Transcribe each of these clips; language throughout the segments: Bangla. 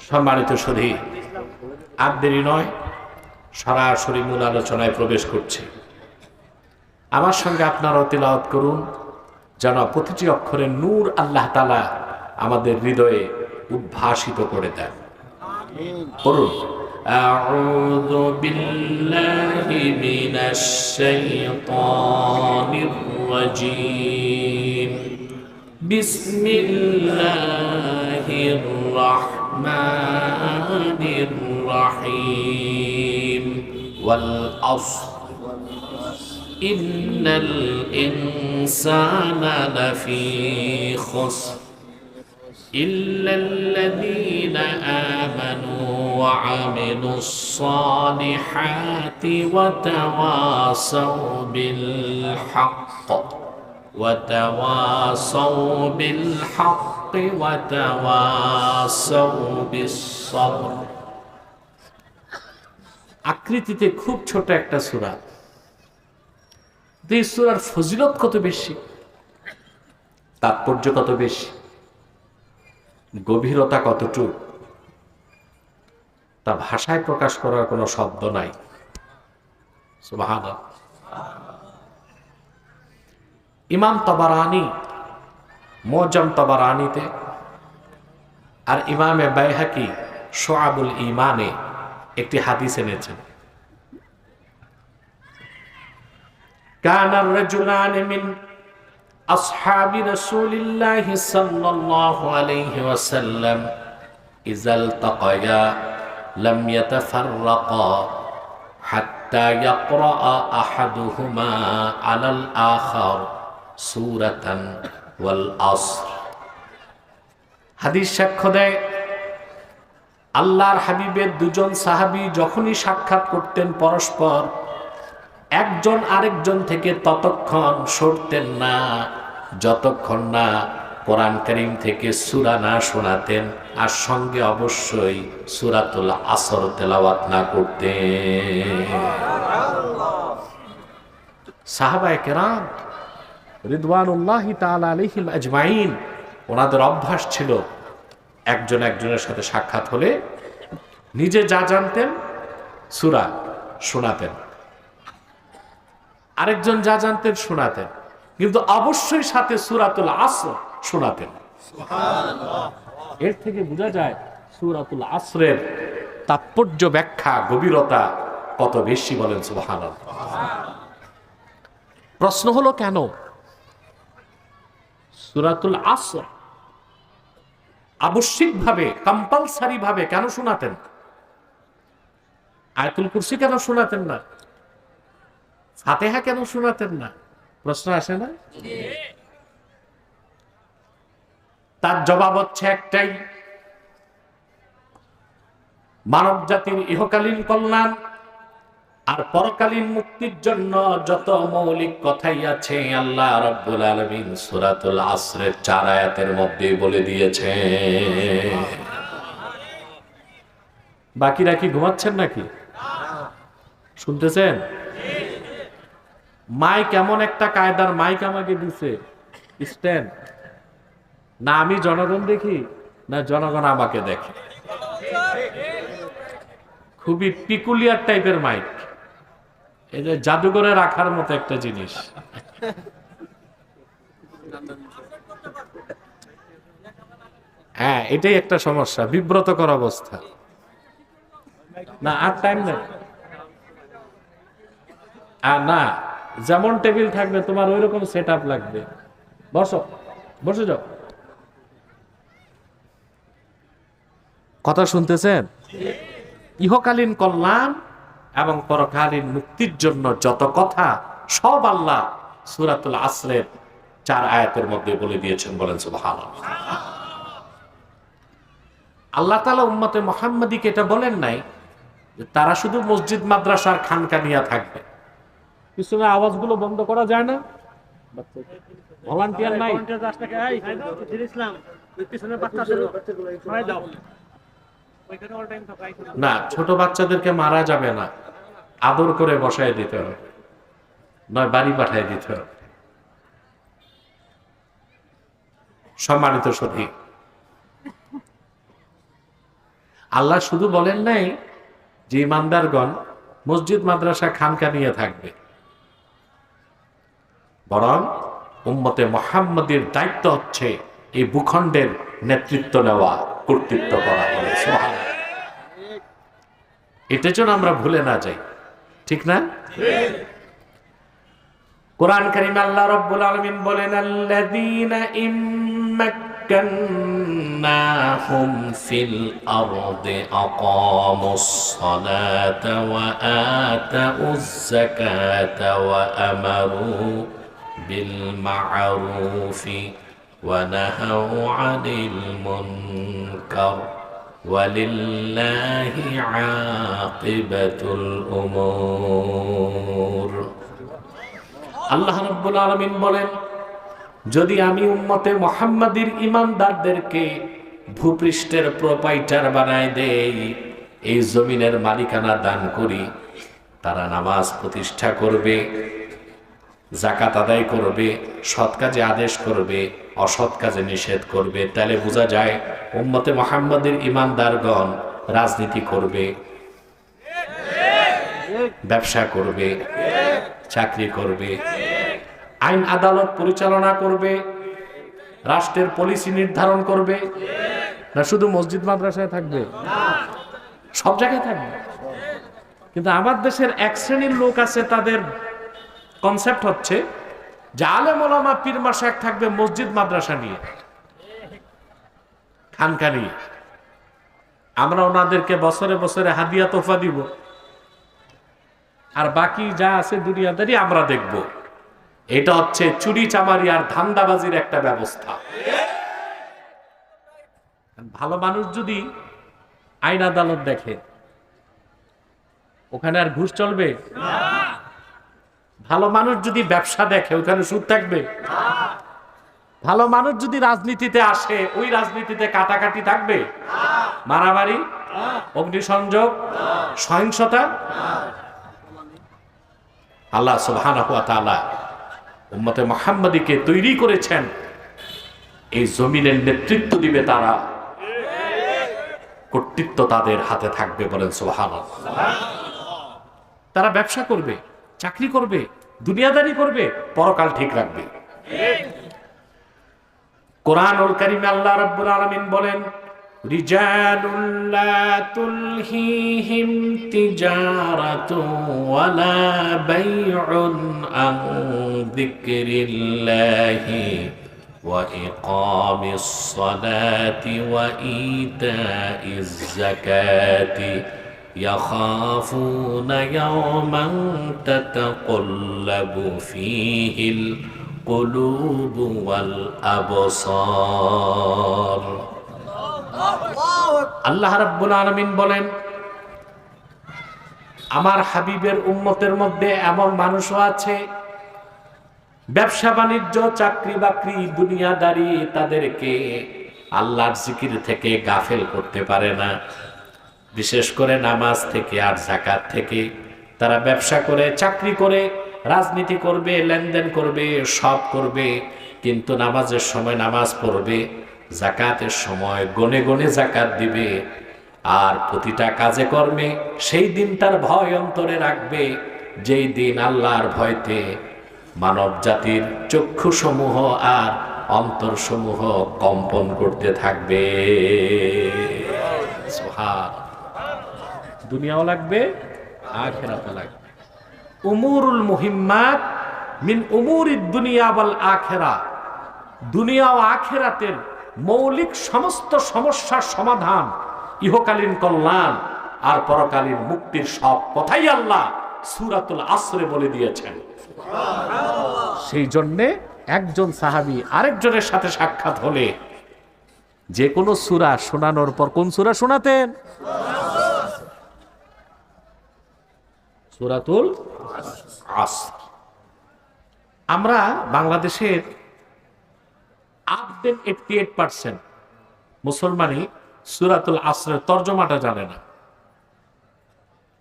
সম্মানিত সুধী, আর দেরি নয়, সরাসরি মূল আলোচনায় প্রবেশ করছি। আমার সঙ্গে আপনারাও তিলাওয়াত করুন, যেন প্রতিটি অক্ষরে নূর আল্লাহ তাআলা আমাদের হৃদয়ে উদ্ভাসিত করে দেন। করুন। আউযু বিল্লাহি মিনাশ শাইতানির রাজীম। বিসমিল্লাহির রাহমানির রাহিম। ওয়াল আসর ইন্নাল ইনসানা লাফি খুসর إلا الذين آمنوا وعملوا الصالحات وتواصوا بالحق وتواصوا بالصبر। আকৃতিতে খুব ছোট একটা সূরা, এই সূরার ফজিলত কত বেশি, তাৎপর্য কত বেশি, গভীরতা কতটুকু, তা ভাষায় প্রকাশ করার কোনো শব্দ নাই। সুবহানাল্লাহ। ইমাম তাবারানী মুআজ্জাম তাবারানীতে আর ইমামে বাইহাকি শুআবুল ঈমানে একটি হাদিস এনেছেন। কানা রাজুলানি মিন أصحاب رسول الله صلى الله عليه وسلم إذا التقيا لم يتفرقا حتى يقرأ أحدهما على الآخر سورة والعصر। হাদিস সাক্ষ্য দেয়, আল্লাহর হাবিবের দুজন সাহাবী যখনই সাক্ষাৎ করতেন পরস্পর, একজন আরেকজন থেকে ততক্ষণ সরতেন না যতক্ষণ না কোরআন কারীম থেকে সূরা না শোনাতেন, আর সঙ্গে অবশ্যই সূরাতুল আসর তেলাওয়াত না করতেন। সাহাবায়ে কেরাম রিদওয়ানুল্লাহি তাআলা আলাইহিম আজমাইন, ওনাদের অভ্যাস ছিল একজন একজনের সাথে সাক্ষাৎ হলে নিজে যা জানতেন সূরা শোনাতেন, আরেকজন যা জানতেন শোনাতেন, কিন্তু অবশ্যই সাথে সূরাতুল আসর শোনাতেন। সুবহানাল্লাহ। এর থেকে বোঝা যায় সূরাতুল আসরের তাৎপর্য, ব্যাখ্যা, গভীরতা কত বেশি, বলেন সুবহানাল্লাহ। প্রশ্ন হলো, কেন সূরাতুল আসর আবশ্যিকভাবে, কম্পালসারি ভাবে কেন শোনাতেন? আয়াতুল কুরসি কেন শোনাতেন না? ফাতিহা কেন শোনাতেন না? প্রশ্ন আসে না? তার জবাব হচ্ছে একটাই, মানব জাতির ইহকালীন কল্যাণ আর পরকালীন মুক্তির জন্য যত মৌলিক কথাই আছে আল্লাহ রাব্বুল আলামিন সূরাতুল আসরের 4 আয়াতের মধ্যে বলে দিয়েছে। বাকিরা কি ঘুমাচ্ছেন নাকি? শুনতেছেন? মাইক এমন একটা কায়দার মাইক আমাকে দিছে, স্ট্যান্ড না আমি জনগণ দেখি না জনগণ আমাকে দেখে, খুবই পিকুলিয়ার টাইপের মাইক, এই যে জাদুঘরে রাখার মতো একটা জিনিস। হ্যাঁ, এটাই একটা সমস্যা, বিব্রতকর অবস্থা। না আর টাইম নেই, আর না যেমন টেবিল থাকবে তোমার ওই রকম সেট আপ লাগবে। বসো, বসে যাও। কথা শুনতেছেন? ইহকালীন কল্যাণ এবং পরকালীন মুক্তির জন্য যত কথা সব আল্লাহ সূরাতুল আসরের 4 আয়াতের মধ্যে বলে দিয়েছেন, বলেন সুবহানাল্লাহ। আল্লাহ তাআলা উম্মতে মুহাম্মাদীকে এটা বলেন নাই যে তারা শুধু মসজিদ মাদ্রাসার খানকা নিয়ে থাকবে। পিছনে আওয়াজগুলো বন্ধ করা যায় না? ভলান্টিয়ার নাই? না, ছোট বাচ্চাদেরকে মারা যাবে না, আদর করে বসায় দিতে হবে, নয় বাড়ি পাঠায় দিতে হবে। সম্মানিত সুধী, আল্লাহ শুধু বলেন নাই যে ইমানদারগণ মসজিদ মাদ্রাসা খানকা নিয়ে থাকবে, বরং উম্মতে মুহাম্মাদের দায়িত্ব হচ্ছে এই ভূখণ্ডের নেতৃত্ব নেওয়া, কর্তৃত্ব করা। বলে সুবহানাল্লাহ। এটা যেন আমরা ভুলে না যাই, ঠিক না? কোরআন কারীমে আল্লাহ রাব্বুল আলামিন বলেন, আল্লাযীনা ইম্মাক্কান্নাহুম ফিল আরদি আকামুস সালাতা ওয়া আতাউয যাকাতা ওয়া আমারু বিল মা'রুফি ওয়া নাহাউ আনিল মুনকার ওয়ালিল্লাহি আকিবাতুল উমুর। আল্লাহ রাব্বুল আলামিন বলেন, যদি আমি উম্মতে মুহাম্মাদীর ঈমানদারদেরকে ভূপৃষ্ঠের প্রোপাইটার বানায় দেই, এই জমিনের মালিকানা দান করি, তারা নামাজ প্রতিষ্ঠা করবে, যাকাত আদায় করবে, সৎ কাজে আদেশ করবে, অসৎ কাজে নিষেধ করবে, তাহলে বোঝা যায় উম্মতে মুহাম্মাদীর ঈমানদারগণ রাজনীতি করবে, ব্যবসা করবে, চাকরি করবে, আইন আদালত পরিচালনা করবে, রাষ্ট্রের পলিসি নির্ধারণ করবে। না শুধু মসজিদ মাদ্রাসায় থাকবে, সব জায়গায় থাকবে। কিন্তু আমার দেশের এক শ্রেণীর লোক আছে, তাদের কনসেপ্ট হচ্ছে যে আলেম ওলামা পীর মাশায়েখ থাকবে মসজিদ মাদ্রাসা নিয়ে, খানকা নিয়ে। আমরা ওনাদেরকে বছরে বছরে হাদিয়া তোফা দিব, আর বাকি যা আছে দুনিয়াদারি আমরা দেখব। এটা হচ্ছে চুরি চামারি আর ধান্দাবাজির একটা ব্যবস্থা। ভালো মানুষ যদি আইন আদালত দেখে, ওখানে আর ঘুষ চলবে? ভালো মানুষ যদি ব্যবসা দেখে, ওখানে সুদ থাকবে? ভালো মানুষ যদি রাজনীতিতে আসে, ওই রাজনীতিতে কাটাকাটি থাকবে? মারামারি, অগ্নিসংযোগ, সহিংসতা? আল্লাহ সুবহানাহু ওয়া তাআলা উম্মতে মুহাম্মাদীকে তৈরি করেছেন, এই জমিনের নেতৃত্ব দিবে তারা, কর্তৃত্ব তাদের হাতে থাকবে। বলেন সুবহানাল্লাহ। তারা ব্যবসা করবে, চাকরি করবে, দুনিয়াদারি করবে, পরকাল ঠিক রাখবে। কোরআনুল কারীমে আল্লাহ রাব্বুল আলামিন বলেন, রিজালুন লা তুলহিহিম তিজারাতুন ওয়ালা বাইউন আন যিকরিল্লাহি ওয়া ইকামিস সালাতি ওয়া ইতাইজ যাকাতি ইয়াখাফুনা ইয়াওমান তাতাকাল্লাবু ফীহিল কুলুবু ওয়াল আবসার। আল্লাহ রাব্বুল আলামিন বলেন, আমার হাবিবের উম্মতের মধ্যে এমন মানুষও আছে, ব্যবসা বাণিজ্য, চাকরি বাকরি, দুনিয়াদারি তাদেরকে আল্লাহর জিকির থেকে গাফেল করতে পারে না। বিশেষ করে নামাজ থেকে আর যাকাত থেকে। তারা ব্যবসা করে, চাকরি করে, রাজনীতি করবে, লেনদেন করবে, সব করবে, কিন্তু নামাজের সময় নামাজ পড়বে, যাকাতের সময় গনে গনে যাকাত দিবে, আর প্রতিটা কাজে কর্মে সেই দিন তার ভয় অন্তরে রাখবে, যেই দিন আল্লাহর ভয়তে মানব জাতির চক্ষুসমূহ আর অন্তরসমূহ কম্পন করতে থাকবে। দুনিয়াও লাগবে, আখিরাতও লাগবে। উমুরুল মুহিম্মাত মিন উমুরিদ দুনিয়া ওয়াল আখিরা। দুনিয়া ও আখিরাতের মৌলিক সমস্ত সমস্যার সমাধান, ইহকালীন কল্যাণ আর পরকালীন মুক্তির সব কথাই আল্লাহ সূরাতুল আসরে বলে দিয়েছেন। সেই জন্যে একজন সাহাবী আরেকজনের সাথে সাক্ষাৎ হলে যে কোনো সূরা শোনানোর পর কোন সূরা শোনাতেন? সূরাতুল আসর। আমরা বাংলাদেশের 88% মুসলমানই সূরাতুল আসরের তর্জমাটা জানে না,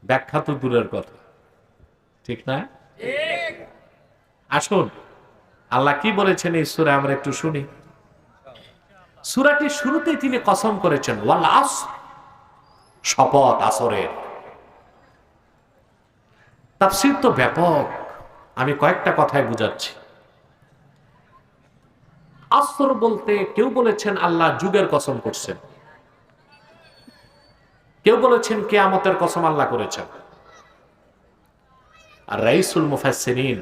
ব্যাখ্যা তো দূরের কথা, ঠিক না? আসুন আল্লাহ কি বলেছেন এই সূরা আমরা একটু শুনি। সূরাটির শুরুতেই তিনি কসম করেছেন ওয়াল আসর, শপথ আসরের। তাফসীর তো ব্যাপক, আমি কয়েকটা কথায় বুঝাচ্ছি। আসর বলতে কেউ বলেছেন আল্লাহ যুগের কসম করছেন, কেউ বলেছেন কিয়ামতের কসম আল্লাহ করেছেন। আর রাইসুল মুফাসসিরিন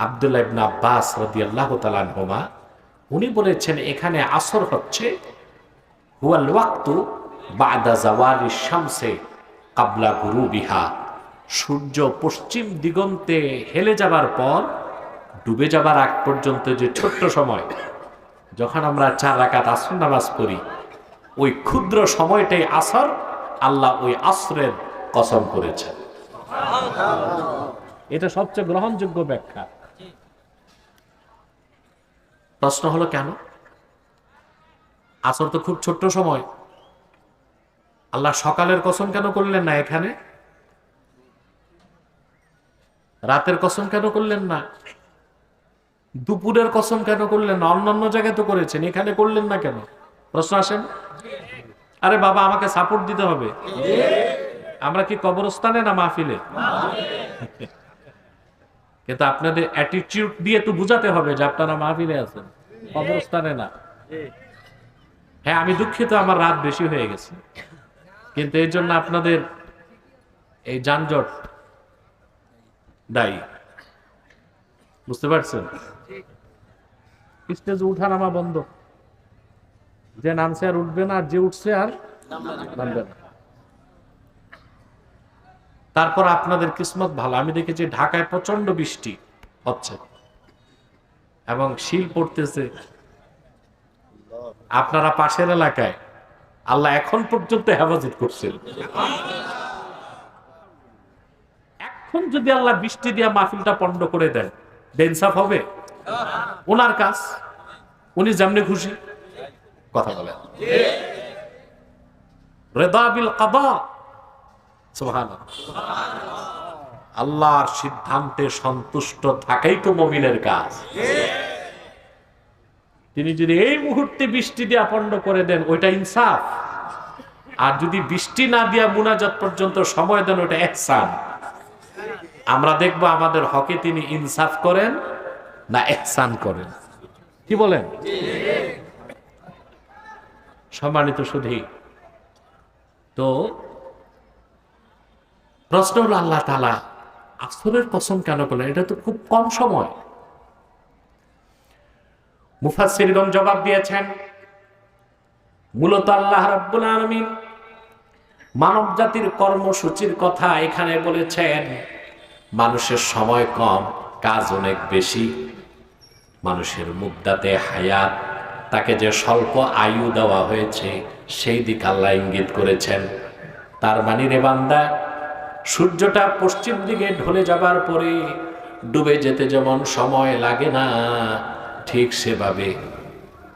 আব্দুল্লাহ ইবনে আব্বাস রাদিয়াল্লাহু তাআলা আনহুমা উনি বলেছেন এখানে আসর হচ্ছে হুয়াল ওয়াক্তু বাদা যাওয়ালিশ শামসে ক্বাবলা গুরুবিহা, সূর্য পশ্চিম দিগন্তে হেলে যাবার পর ডুবে যাবার আগ পর্যন্ত যে ছোট্ট সময় যখন আমরা 4 রাকাত আসর নামাজ পড়ি, ওই ক্ষুদ্র সময়টাই আসর। আল্লাহ ওই আসরের কসম করেছেন। এটা সবচেয়ে গ্রহণযোগ্য ব্যাখ্যা। প্রশ্ন হলো কেন? আসর তো খুব ছোট্ট সময়, আল্লাহ সকালের কসম কেন করলেন না? এখানে রাতের কসম কেন করলেন না? দুপুরের কসম কেন করলেন না? অন্যান্য জায়গায় তো করেছেন, এখানে করলেন না কেন? প্রশ্ন আসেন। আরে বাবা, আমাকে সাপোর্ট দিতে হবে। আমরা কি কবরস্থানে না মাহফিলে? কিন্তু আপনাদের অ্যাটিটিউড দিয়ে তো বুঝাতে হবে যে আপনারা মাহফিলে আছেন, কবরস্থানে না। হ্যাঁ, আমি দুঃখিত, আমার রাত বেশি হয়ে গেছে, কিন্তু এই জন্য আপনাদের এই যানজট দায়ী। বুঝতে পারছেন? স্টেজে উঠা নামা বন্ধ, যে নামছে আর উঠবে না, আর যে উঠছে আর নামবে না। তারপর আপনাদের কিসমত ভালো, আমি দেখেছি ঢাকায় প্রচন্ড বৃষ্টি হচ্ছে এবং শিল পড়তেছে। আপনারা পাশের এলাকায় আল্লাহ এখন পর্যন্ত হেফাজত করছেন। এখন যদি আল্লাহ বৃষ্টি দিয়া মাহফিলটা পণ্ড করে দেন, বেইনসাফ হবে? ওনার কাজ, উনি যেমনি খুশি কথা বলেন। রিদা বিল কাদা, সুবহানাল্লাহ। আল্লাহর সিদ্ধান্তে সন্তুষ্ট থাকাই তো মুমিনের কাজ। তিনি যদি এই মুহূর্তে বৃষ্টি দিয়া পণ্ড করে দেন, ওইটা ইনসাফ। আর যদি বৃষ্টি না দিয়া মুনাজাত পর্যন্ত সময় দেন, ওটা ইহসান। আমরা দেখব আমাদের হকে তিনি ইনসাফ করেন না ইহসান করেন। কি বলেন? সম্মানিত সুধী, তো প্রশ্ন হলো আল্লাহ তাআলা আসরের কসম কেন করলেন? এটা তো খুব কম সময়। মুফাসসিরগণ জবাব দিয়েছেন, মূলত আল্লাহ রাব্বুল আলামিন মানব জাতির কর্মসূচির কথা এখানে বলেছেন। মানুষের সময় কম, কাজ অনেক বেশি। মানুষের মুদ্দাতে হায়াত, তাকে যে স্বল্প আয়ু দেওয়া হয়েছে সেই দিক আল্লাহ ইঙ্গিত করেছেন। তার মানে রে বান্দা, সূর্যটা পশ্চিম দিকে ঢলে যাবার পরে ডুবে যেতে যেমন সময় লাগে না, ঠিক সেভাবে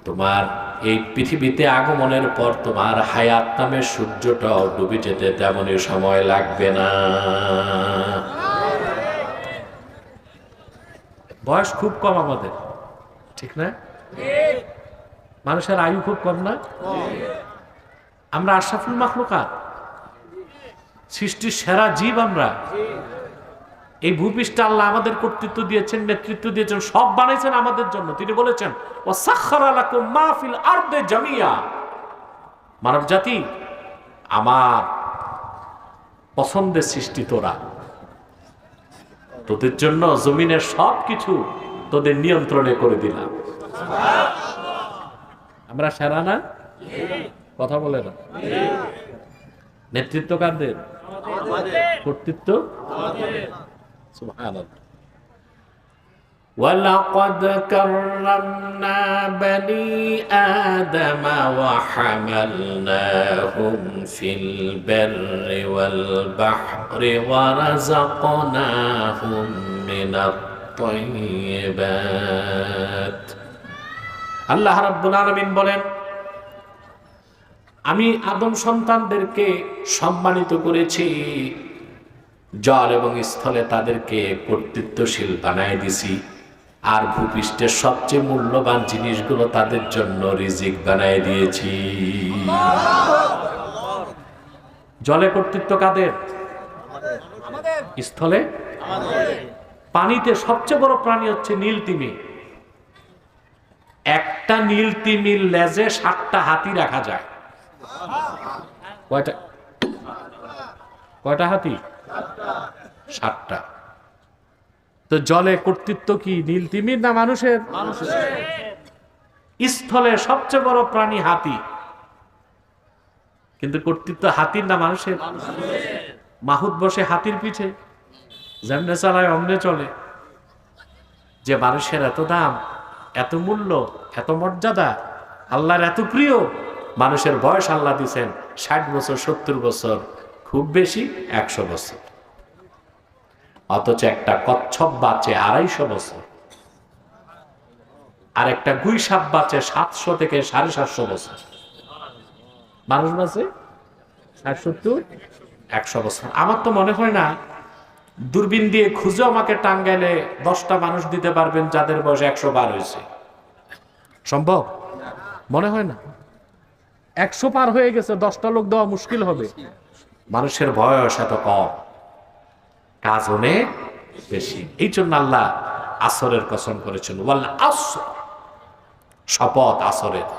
তোমার এই পৃথিবীতে আগমনের পর তোমার হায়াত নামের সূর্যটাও ডুবে যেতে তেমনই সময় লাগবে না। বয়স খুব কম আমাদের, ঠিক না? মানুষের আয়ু খুব কম না? আমরা আশরাফুল মাখলুকাত, সৃষ্টির সেরা জীব আমরা। এই ভূপৃষ্ঠে আল্লাহ আমাদের কর্তৃত্ব দিয়েছেন, নেতৃত্ব দিয়েছেন, সব বানাইছেন আমাদের জন্য। তিনি বলেছেন, ওয়াসাখখারা লাকুম মা ফিল আরদি জামিয়া, মানব জাতি আমার পছন্দের সৃষ্টি তোরা, তোদের জন্য জমিনের সবকিছু তোদের নিয়ন্ত্রণে করে দিলাম। আমরা সেরা না? কথা বলে না? নেতৃত্ব কাদের? কর্তৃত্ব সুবহানাল্লাহ। ওয়ালাকাদ কাররামনা বনি আদম ওয়া হামালনাহুম ফিল বাররি ওয়াল বাহরি ওয়া রাযাকনাহুম মিনাত তাইয়্যিবাত। আল্লাহ রাব্বুল আলামিন বলেন, আমি আদম সন্তানদেরকে সম্মানিত করেছি, জল এবং স্থলে তাদেরকে কর্তৃত্বশীল বানায় দিছি, আর ভূপৃষ্ঠের সবচেয়ে মূল্যবান জিনিসগুলো তাদের জন্য রিজিক বানায় দিয়েছি। জলে কর্তৃত্ব কাদের? স্থলে? পানিতে সবচেয়ে বড় প্রাণী হচ্ছে নীল তিমি। একটা নীল তিমির লেজে 7টা হাতি রাখা যায়। কয়টা হাতি? 7টা। তো জলে কর্তৃত্ব কি নীল তিমির না মানুষের? স্থলে সবচেয়ে বড় প্রাণী হাতি, কিন্তু কর্তৃত্ব হাতির না মানুষের? মাহুত বসে হাতির পিঠে, যেমনে চালায় অমনে চলে। যে মানুষের এত দাম, এত মূল্য, এত মর্যাদা, আল্লাহর এত প্রিয়, মানুষের বয়স আল্লাহ দিচ্ছেন 60 বছর, 70 বছর, খুব বেশি 100 বছর। অথচ একটা কচ্ছপ বাঁচে 250 বছর, আর একটা গুই সাপ বাঁচে 700 থেকে 750 বছর। মানুষ বাঁচে 60, 70, 100 বছর। আমার তো মনে হয় না দূরবীন দিয়ে খুঁজে আমাকে টাঙ্গাইলে 10টা মানুষ দিতে পারবেন যাদের বয়স 100 পার হয়েছে। সম্ভব? মনে হয় না। 100 পার হয়ে গেছে, 10টা লোক দেওয়া মুশকিল হবে। মানুষের বয়স এত কম, কাজ অনেক বেশি। এই জন্য আল্লাহ আসরের কসম করেছেন, ওয়াল আসর, শপথ আসরের।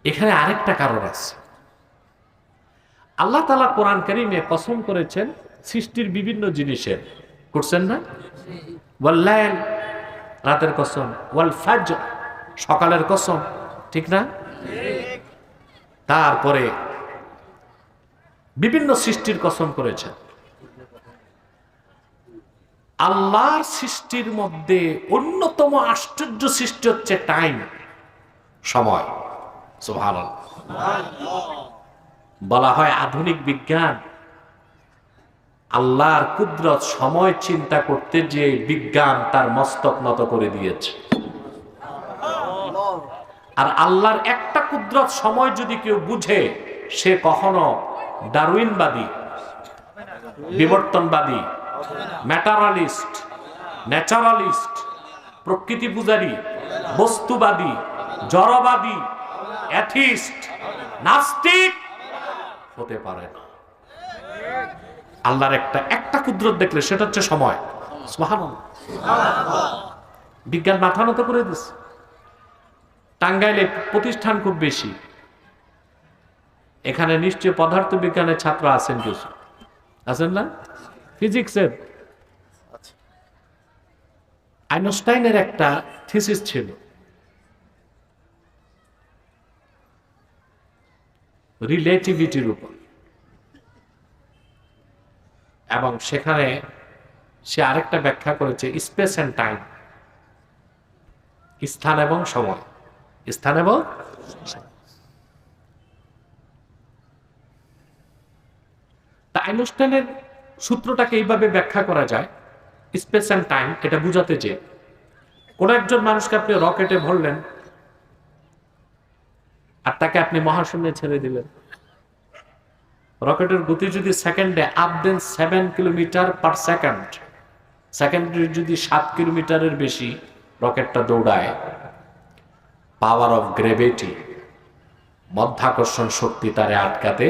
এখানে আরেকটা কারণ আছে। আল্লাহ তাআলা কোরআন কারীমে কসম করেছেন সৃষ্টির বিভিন্ন জিনিসের, করছেন না? ওয়াল লাইল, রাতের কসম, ওয়াল ফাজর, সকালের কসম, ঠিক না? তারপরে বিভিন্ন সৃষ্টির কসম করেছেন। আল্লাহর সৃষ্টির মধ্যে অন্যতম আশ্চর্য সৃষ্টি হচ্ছে টাইম, সময়। সুবহানাল্লাহ। বলা হয় আধুনিক বিজ্ঞান আল্লাহর কুদরত, সময় চিন্তা করতে যে বিজ্ঞান তার মস্তক নত করে দিয়েছে। আর আল্লাহর একটা কুদরত, সময় যদি কেউ বুঝে, সে কখনো ডারউইনবাদী, বিবর্তনবাদী, ম্যাটারালিস্ট, ন্যাচারালিস্ট, প্রকৃতি পূজারী, বস্তুবাদী, জড়বাদী, অ্যাথিস্ট, নাস্তিক হতে পারে না। আল্লাহর একটা কুদরত দেখলে সেটা হচ্ছে সময়। সুবহানাল্লাহ। বিজ্ঞান মাথা নত করে দিচ্ছে। টাঙ্গাইলে প্রতিষ্ঠান খুব বেশি, এখানে নিশ্চয় পদার্থ বিজ্ঞানের ছাত্র আছেন, কিছু আছেন না? ফিজিক্সের আইনস্টাইনের একটা থিসিস ছিল, রিলেটিভিটির উপর, এবং সেখানে সে আরেকটা ব্যাখ্যা করেছে স্পেস এন্ড টাইম, স্থান এবং সময়, স্থান এবং আইনস্টাইনের সূত্রটাকে এইভাবে ব্যাখ্যা করা যায়, স্পেস এন্ড টাইম, এটা বুঝাতে যে কোন একজন মানুষকে আপনি রকেটে ভরলেন আর তাকে আপনি মহাশূন্যে ছেড়ে দিলেন। রকেটের গতি যদি সেকেন্ডে আপ দেন 7 কিলোমিটার পার সেকেন্ড, সেকেন্ডে যদি 7 কিলোমিটারের বেশি রকেটটা দৌড়ায়, পাওয়ার অফ গ্রেভিটি, মধ্যাকর্ষণ শক্তি তারে আটকাতে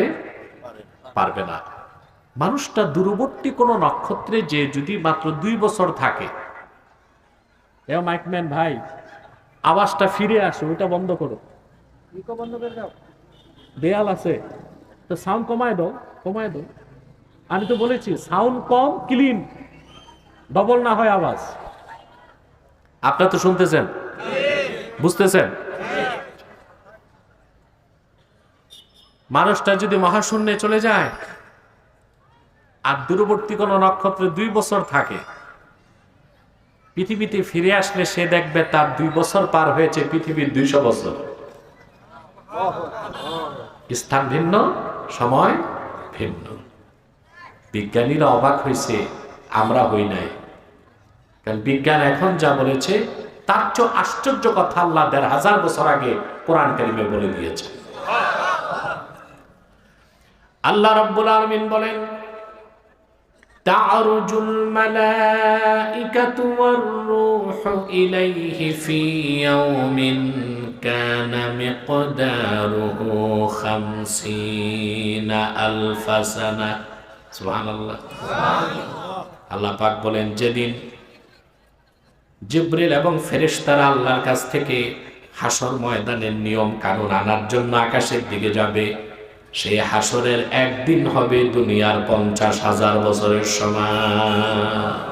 পারবে না। মানুষটা দূরবর্তী কোন নক্ষত্রে যে যদি মাত্র 2 বছর থাকে, মাইকম্যান ভাই আওয়াজটা ফিরে আসো, ওটা বন্ধ করো, বন্ধ করে দাও, দেয়াল আছে তো সাউন্ড কমায় দাও, কমায় দাও। আমি তো বলেছি সাউন্ড কম, ক্লিন, ডবল না হয় আওয়াজ। আপনারা তো শুনতেছেন, বুঝতেছেন? মানুষটা যদি মহাশূন্যে চলে যায় আর দূরবর্তী কোন নক্ষত্রে 2 বছর থাকে, পৃথিবীতে ফিরে আসলে সে দেখবে তার 2 বছর পার হয়েছে পৃথিবীর 200 বছর। স্থান ভিন্ন, সময় ভিন্ন। বিজ্ঞানীরা অবাক হয়েছে, আমরা হই নাই। কারণ বিজ্ঞান এখন যা বলেছে তার চেয়ে আশ্চর্য কথা আল্লাহ 1500 বছর আগে কোরআন কারীমে বলে দিয়েছে। আল্লাহ রাব্বুল আলামিন বলেন, তা'রুজুল মালাইকাতু ওয়ার রূহু ইলাইহি ফি ইয়াউমিন কানা মিকদারুহু 50 আলফা সানা। সুবহানাল্লাহ। আল্লাহ পাক বলেন, যেদিন জিবরিল এবং ফেরেশতারা আল্লাহর কাছ থেকে হাসর ময়দানের নিয়ম কানুন আনার জন্য আকাশের দিকে যাবে, সেই হাসরের একদিন হবে দুনিয়ার 50,000 বছরের সমান।